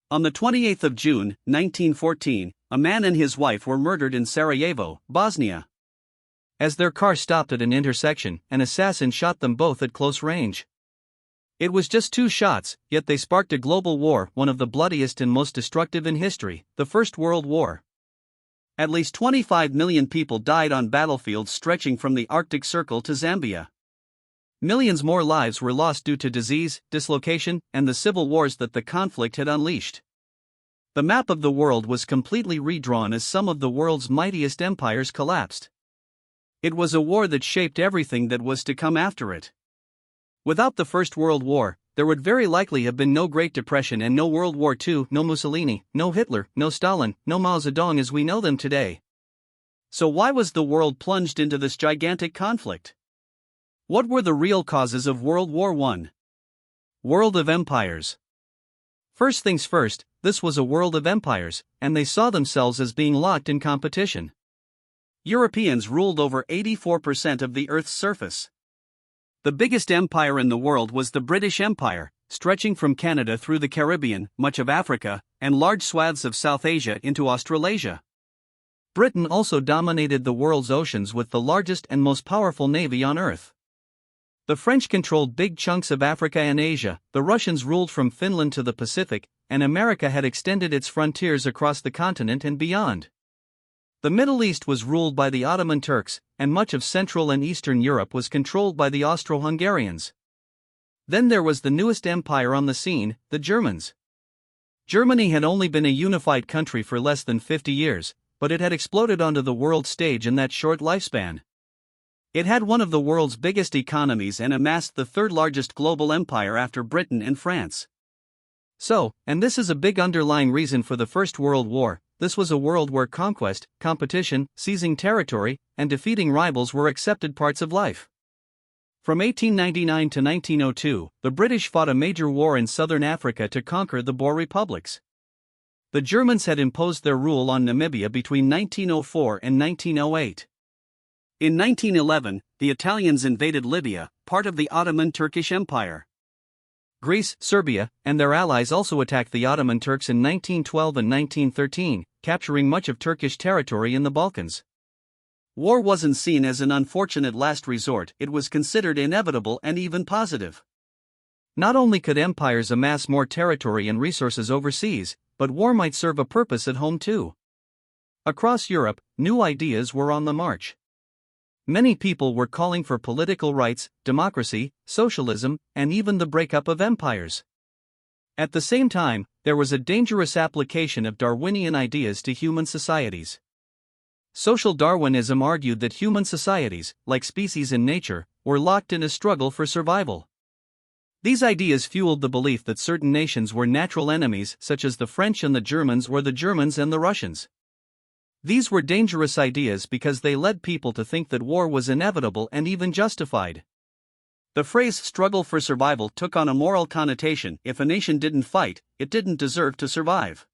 On the 28th of June, 1914, a man and his wife were murdered in Sarajevo, Bosnia. As their car stopped at an intersection, an assassin shot them both at close range. It was just 2 shots, yet they sparked a global war, one of the bloodiest and most destructive in history, the First World War. At least 25 million people died on battlefields stretching from the Arctic Circle to Zambia. Millions more lives were lost due to disease, dislocation, and the civil wars that the conflict had unleashed. The map of the world was completely redrawn as some of the world's mightiest empires collapsed. It was a war that shaped everything that was to come after it. Without the First World War, there would very likely have been no Great Depression and no World War II, no Mussolini, no Hitler, no Stalin, no Mao Zedong as we know them today. So why was the world plunged into this gigantic conflict? What were the real causes of World War I? World of empires. First things first, this was a world of empires, and they saw themselves as being locked in competition. Europeans ruled over 84% of the Earth's surface. The biggest empire in the world was the British Empire, stretching from Canada through the Caribbean, much of Africa, and large swaths of South Asia into Australasia. Britain also dominated the world's oceans with the largest and most powerful navy on Earth. The French controlled big chunks of Africa and Asia, the Russians ruled from Finland to the Pacific, and America had extended its frontiers across the continent and beyond. The Middle East was ruled by the Ottoman Turks, and much of Central and Eastern Europe was controlled by the Austro-Hungarians. Then there was the newest empire on the scene, the Germans. Germany had only been a unified country for less than 50 years, but it had exploded onto the world stage in that short lifespan. It had one of the world's biggest economies and amassed the 3rd largest global empire after Britain and France. So, and this is a big underlying reason for the First World War, this was a world where conquest, competition, seizing territory, and defeating rivals were accepted parts of life. From 1899 to 1902, the British fought a major war in southern Africa to conquer the Boer republics. The Germans had imposed their rule on Namibia between 1904 and 1908. In 1911, the Italians invaded Libya, part of the Ottoman Turkish Empire. Greece, Serbia, and their allies also attacked the Ottoman Turks in 1912 and 1913, capturing much of Turkish territory in the Balkans. War wasn't seen as an unfortunate last resort, it was considered inevitable and even positive. Not only could empires amass more territory and resources overseas, but war might serve a purpose at home too. Across Europe, new ideas were on the march. Many people were calling for political rights, democracy, socialism, and even the breakup of empires. At the same time, there was a dangerous application of Darwinian ideas to human societies. Social Darwinism argued that human societies, like species in nature, were locked in a struggle for survival. These ideas fueled the belief that certain nations were natural enemies, such as the French and the Germans, or the Germans and the Russians. These were dangerous ideas because they led people to think that war was inevitable and even justified. The phrase struggle for survival took on a moral connotation. If a nation didn't fight, it didn't deserve to survive.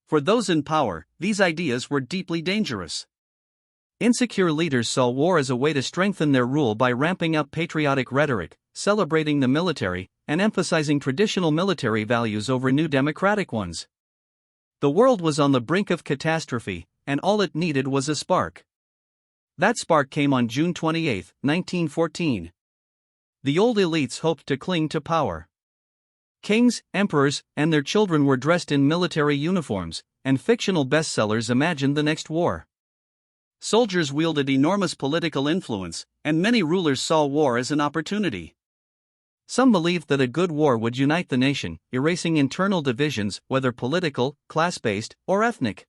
For those in power, these ideas were deeply dangerous. Insecure leaders saw war as a way to strengthen their rule by ramping up patriotic rhetoric, celebrating the military, and emphasizing traditional military values over new democratic ones. The world was on the brink of catastrophe, and all it needed was a spark. That spark came on June 28, 1914. The old elites hoped to cling to power. Kings, emperors, and their children were dressed in military uniforms, and fictional bestsellers imagined the next war. Soldiers wielded enormous political influence, and many rulers saw war as an opportunity. Some believed that a good war would unite the nation, erasing internal divisions, whether political, class-based, or ethnic.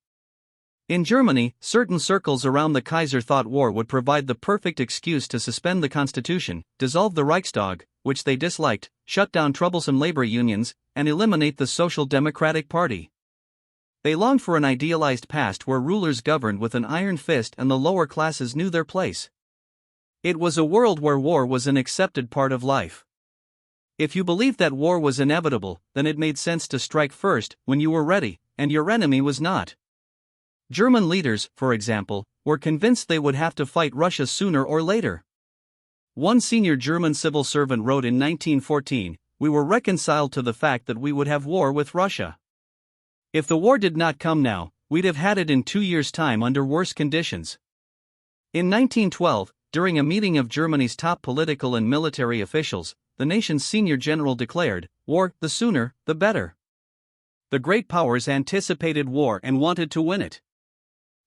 In Germany, certain circles around the Kaiser thought war would provide the perfect excuse to suspend the constitution, dissolve the Reichstag, which they disliked, shut down troublesome labor unions, and eliminate the Social Democratic Party. They longed for an idealized past where rulers governed with an iron fist and the lower classes knew their place. It was a world where war was an accepted part of life. If you believed that war was inevitable, then it made sense to strike first when you were ready, and your enemy was not. German leaders, for example, were convinced they would have to fight Russia sooner or later. One senior German civil servant wrote in 1914, "We were reconciled to the fact that we would have war with Russia. If the war did not come now, we'd have had it in 2 years' time under worse conditions. In 1912, during a meeting of Germany's top political and military officials, the nation's senior general declared, "War, the sooner, the better." The great powers anticipated war and wanted to win it.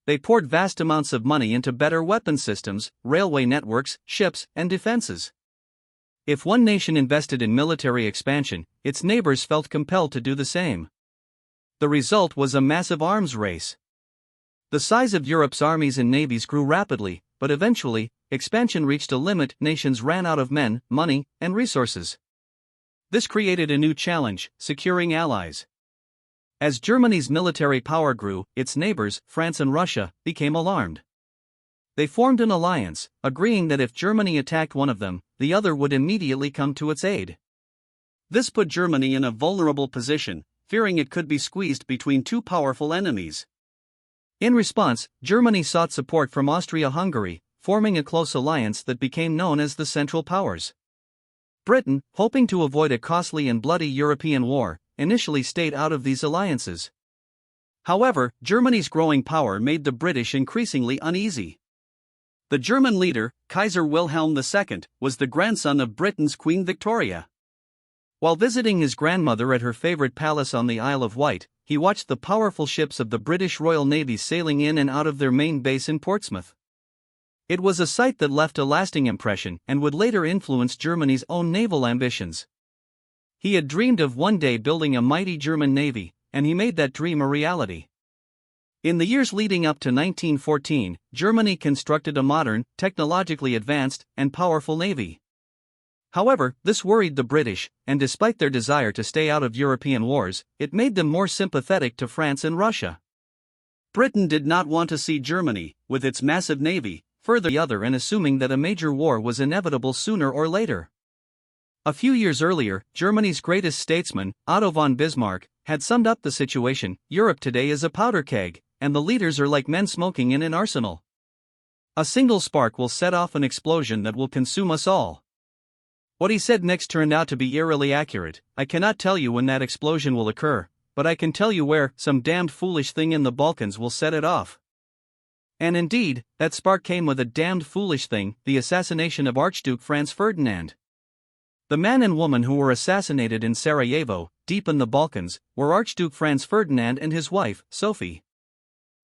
They poured vast amounts of money into better weapon systems, railway networks, ships, and defenses. If one nation invested in military expansion, its neighbors felt compelled to do the same. The result was a massive arms race. The size of Europe's armies and navies grew rapidly, but eventually, expansion reached a limit. Nations ran out of men, money, and resources. This created a new challenge: securing allies. As Germany's military power grew, its neighbors, France and Russia, became alarmed. They formed an alliance, agreeing that if Germany attacked one of them, the other would immediately come to its aid. This put Germany in a vulnerable position, fearing it could be squeezed between two powerful enemies. In response, Germany sought support from Austria-Hungary, forming a close alliance that became known as the Central Powers. Britain, hoping to avoid a costly and bloody European war, initially stayed out of these alliances. However, Germany's growing power made the British increasingly uneasy. The German leader, Kaiser Wilhelm II, was the grandson of Britain's Queen Victoria. While visiting his grandmother at her favorite palace on the Isle of Wight, he watched the powerful ships of the British Royal Navy sailing in and out of their main base in Portsmouth. It was a sight that left a lasting impression and would later influence Germany's own naval ambitions. He had dreamed of one day building a mighty German navy, and he made that dream a reality. In the years leading up to 1914, Germany constructed a modern, technologically advanced, and powerful navy. However, this worried the British, and despite their desire to stay out of European wars, it made them more sympathetic to France and Russia. Britain did not want to see Germany, with its massive navy, further the other, and assuming that a major war was inevitable sooner or later. A few years earlier, Germany's greatest statesman, Otto von Bismarck, had summed up the situation: "Europe today is a powder keg, and the leaders are like men smoking in an arsenal. A single spark will set off an explosion that will consume us all." What he said next turned out to be eerily accurate. "I cannot tell you when that explosion will occur, but I can tell you where. Some damned foolish thing in the Balkans will set it off." And indeed, that spark came with a damned foolish thing: the assassination of Archduke Franz Ferdinand. The man and woman who were assassinated in Sarajevo, deep in the Balkans, were Archduke Franz Ferdinand and his wife, Sophie.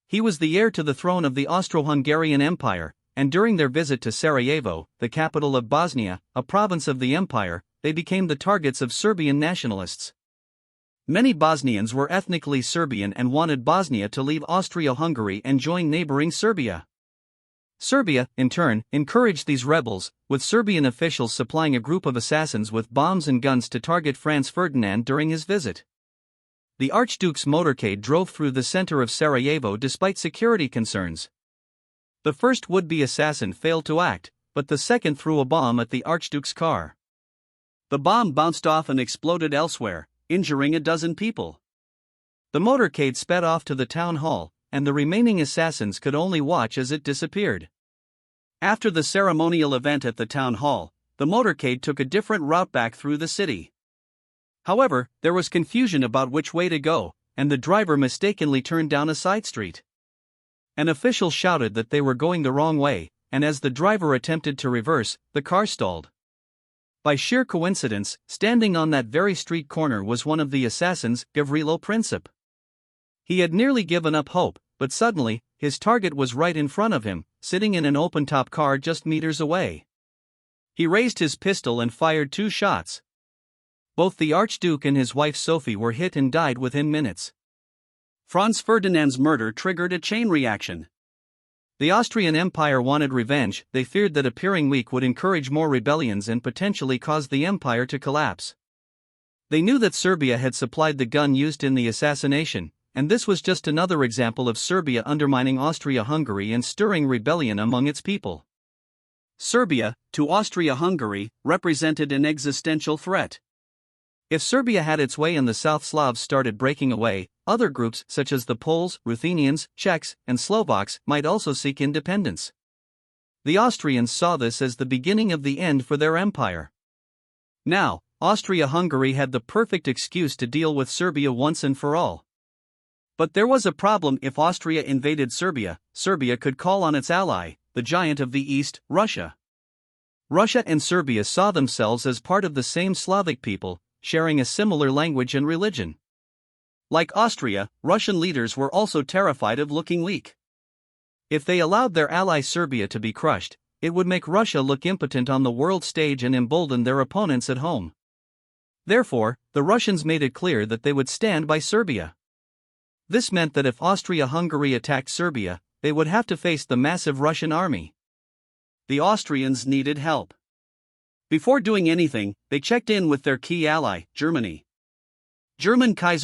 He was the heir to the throne of the Austro-Hungarian Empire, and during their visit to Sarajevo, the capital of Bosnia, a province of the empire, they became the targets of Serbian nationalists. Many Bosnians were ethnically Serbian and wanted Bosnia to leave Austria-Hungary and join neighboring Serbia. Serbia, in turn, encouraged these rebels, with Serbian officials supplying a group of assassins with bombs and guns to target Franz Ferdinand during his visit. The Archduke's motorcade drove through the center of Sarajevo despite security concerns. The first would-be assassin failed to act, but the second threw a bomb at the Archduke's car. The bomb bounced off and exploded elsewhere, injuring a dozen people. The motorcade sped off to the town hall, and the remaining assassins could only watch as it disappeared. After the ceremonial event at the town hall, the motorcade took a different route back through the city. However, there was confusion about which way to go, and the driver mistakenly turned down a side street. An official shouted that they were going the wrong way, and as the driver attempted to reverse, the car stalled. By sheer coincidence, standing on that very street corner was one of the assassins, Gavrilo Princip. He had nearly given up hope, but suddenly, his target was right in front of him, sitting in an open-top car just meters away. He raised his pistol and fired 2 shots. Both the Archduke and his wife Sophie were hit and died within minutes. Franz Ferdinand's murder triggered a chain reaction. The Austrian Empire wanted revenge. They feared that appearing weak would encourage more rebellions and potentially cause the empire to collapse. They knew that Serbia had supplied the gun used in the assassination, and this was just another example of Serbia undermining Austria-Hungary and stirring rebellion among its people. Serbia, to Austria-Hungary, represented an existential threat. If Serbia had its way and the South Slavs started breaking away, other groups such as the Poles, Ruthenians, Czechs, and Slovaks might also seek independence. The Austrians saw this as the beginning of the end for their empire. Now, Austria-Hungary had the perfect excuse to deal with Serbia once and for all. But there was a problem: if Austria invaded Serbia, Serbia could call on its ally, the giant of the East, Russia. Russia and Serbia saw themselves as part of the same Slavic people, sharing a similar language and religion. Like Austria, Russian leaders were also terrified of looking weak. If they allowed their ally Serbia to be crushed, it would make Russia look impotent on the world stage and embolden their opponents at home. Therefore, the Russians made it clear that they would stand by Serbia. This meant that if Austria-Hungary attacked Serbia, they would have to face the massive Russian army. The Austrians needed help. Before doing anything, they checked in with their key ally, Germany. German Kaiser